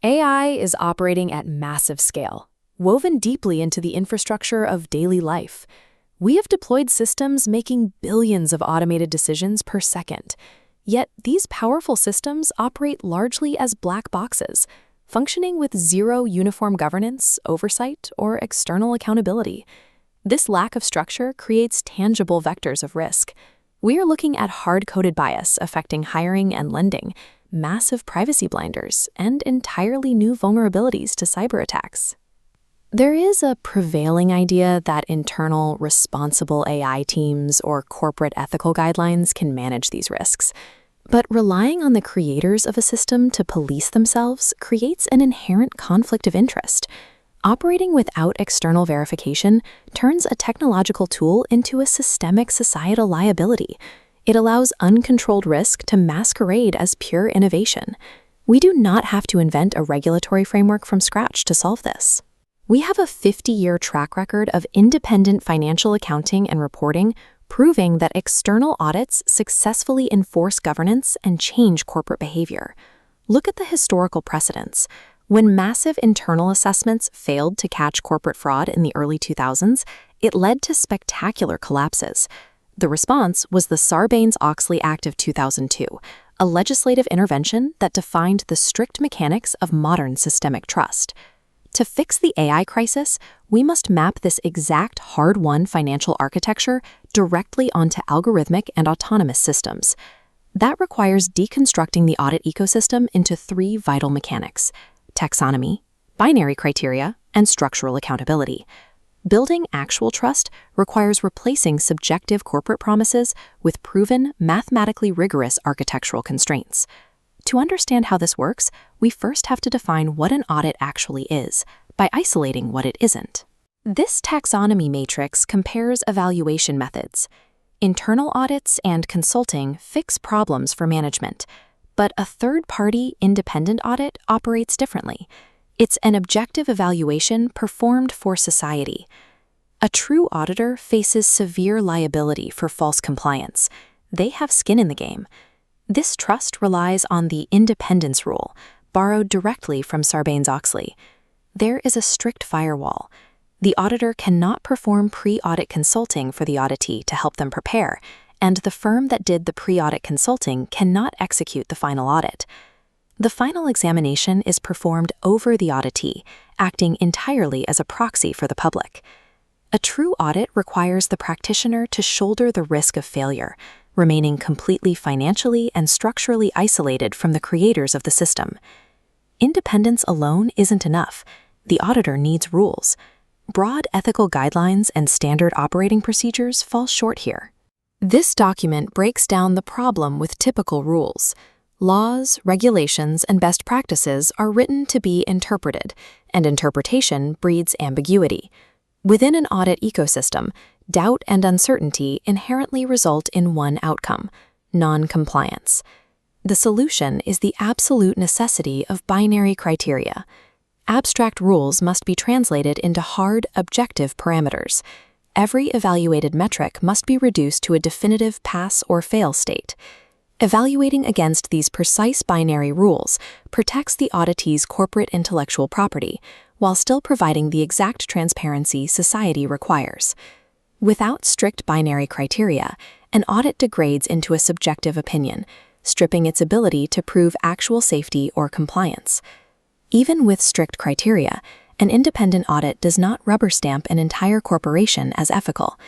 AI is operating at massive scale, woven deeply into the infrastructure of daily life. We have deployed systems making billions of automated decisions per second. Yet these powerful systems operate largely as black boxes, functioning with zero uniform governance, oversight, or external accountability. This lack of structure creates tangible vectors of risk. We are looking at hard-coded bias affecting hiring and lending, massive privacy blinders, and entirely new vulnerabilities to cyber attacks. There is a prevailing idea that internal, responsible AI teams or corporate ethical guidelines can manage these risks. But relying on the creators of a system to police themselves creates an inherent conflict of interest. Operating without external verification turns a technological tool into a systemic societal liability. It allows uncontrolled risk to masquerade as pure innovation. We do not have to invent a regulatory framework from scratch to solve this. We have a 50-year track record of independent financial accounting and reporting proving that external audits successfully enforce governance and change corporate behavior. Look at the historical precedents. When massive internal assessments failed to catch corporate fraud in the early 2000s, it led to spectacular collapses. The response was the Sarbanes-Oxley Act of 2002, a legislative intervention that defined the strict mechanics of modern systemic trust. To fix the AI crisis, we must map this exact hard-won financial architecture directly onto algorithmic and autonomous systems. That requires deconstructing the audit ecosystem into three vital mechanics: taxonomy, binary criteria, and structural accountability. Building actual trust requires replacing subjective corporate promises with proven, mathematically rigorous architectural constraints. To understand how this works, we first have to define what an audit actually is, by isolating what it isn't. This taxonomy matrix compares evaluation methods. Internal audits and consulting fix problems for management, but a third-party independent audit operates differently. It's an objective evaluation performed for society. A true auditor faces severe liability for false compliance. They have skin in the game. This trust relies on the independence rule, borrowed directly from Sarbanes-Oxley. There is a strict firewall. The auditor cannot perform pre-audit consulting for the auditee to help them prepare, and the firm that did the pre-audit consulting cannot execute the final audit. The final examination is performed over the auditee, acting entirely as a proxy for the public. A true audit requires the practitioner to shoulder the risk of failure, remaining completely financially and structurally isolated from the creators of the system. Independence alone isn't enough. The auditor needs rules. Broad ethical guidelines and standard operating procedures fall short here. This document breaks down the problem with typical rules. Laws, regulations, and best practices are written to be interpreted, and interpretation breeds ambiguity. Within an audit ecosystem, doubt and uncertainty inherently result in one outcome: non-compliance. The solution is the absolute necessity of binary criteria. Abstract rules must be translated into hard, objective parameters. Every evaluated metric must be reduced to a definitive pass or fail state. Evaluating against these precise binary rules protects the auditee's corporate intellectual property, while still providing the exact transparency society requires. Without strict binary criteria, an audit degrades into a subjective opinion, stripping its ability to prove actual safety or compliance. Even with strict criteria, an independent audit does not rubber stamp an entire corporation as ethical.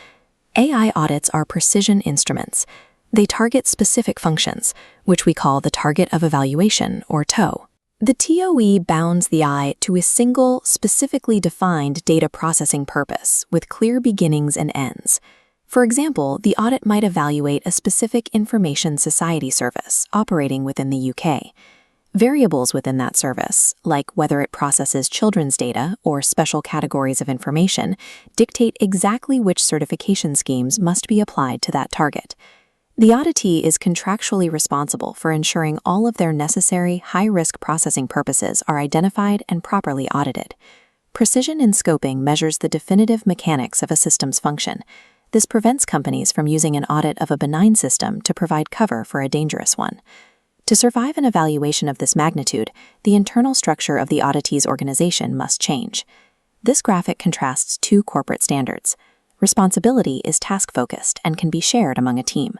AI audits are precision instruments. They target specific functions, which we call the target of evaluation, or TOE. The TOE bounds the eye to a single, specifically defined data processing purpose with clear beginnings and ends. For example, the audit might evaluate a specific information society service operating within the UK. Variables within that service, like whether it processes children's data or special categories of information, dictate exactly which certification schemes must be applied to that target. The auditee is contractually responsible for ensuring all of their necessary high-risk processing purposes are identified and properly audited. Precision in scoping measures the definitive mechanics of a system's function. This prevents companies from using an audit of a benign system to provide cover for a dangerous one. To survive an evaluation of this magnitude, the internal structure of the auditee's organization must change. This graphic contrasts two corporate standards. Responsibility is task-focused and can be shared among a team.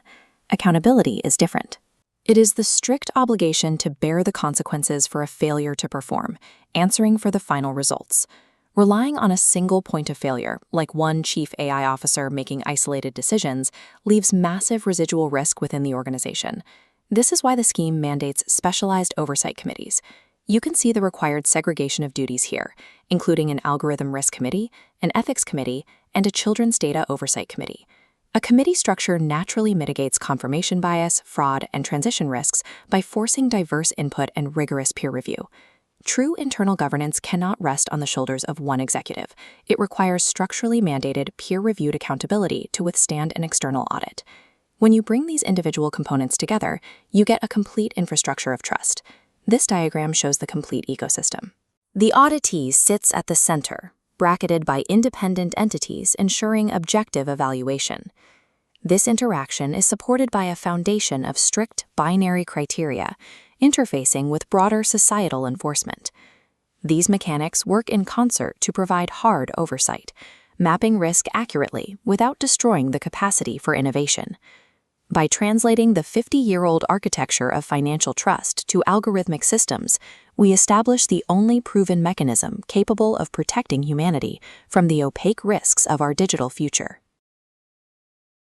Accountability is different. It is the strict obligation to bear the consequences for a failure to perform, answering for the final results. Relying on a single point of failure, like one chief AI officer making isolated decisions, leaves massive residual risk within the organization. This is why the scheme mandates specialized oversight committees. You can see the required segregation of duties here, including an algorithm risk committee, an ethics committee, and a children's data oversight committee. A committee structure naturally mitigates confirmation bias, fraud, and transition risks by forcing diverse input and rigorous peer review. True internal governance cannot rest on the shoulders of one executive. It requires structurally mandated, peer-reviewed accountability to withstand an external audit. When you bring these individual components together, you get a complete infrastructure of trust. This diagram shows the complete ecosystem. The auditee sits at the center, bracketed by independent entities ensuring objective evaluation. This interaction is supported by a foundation of strict binary criteria, interfacing with broader societal enforcement. These mechanics work in concert to provide hard oversight, mapping risk accurately without destroying the capacity for innovation. By translating the 50-year-old architecture of financial trust to algorithmic systems, we establish the only proven mechanism capable of protecting humanity from the opaque risks of our digital future.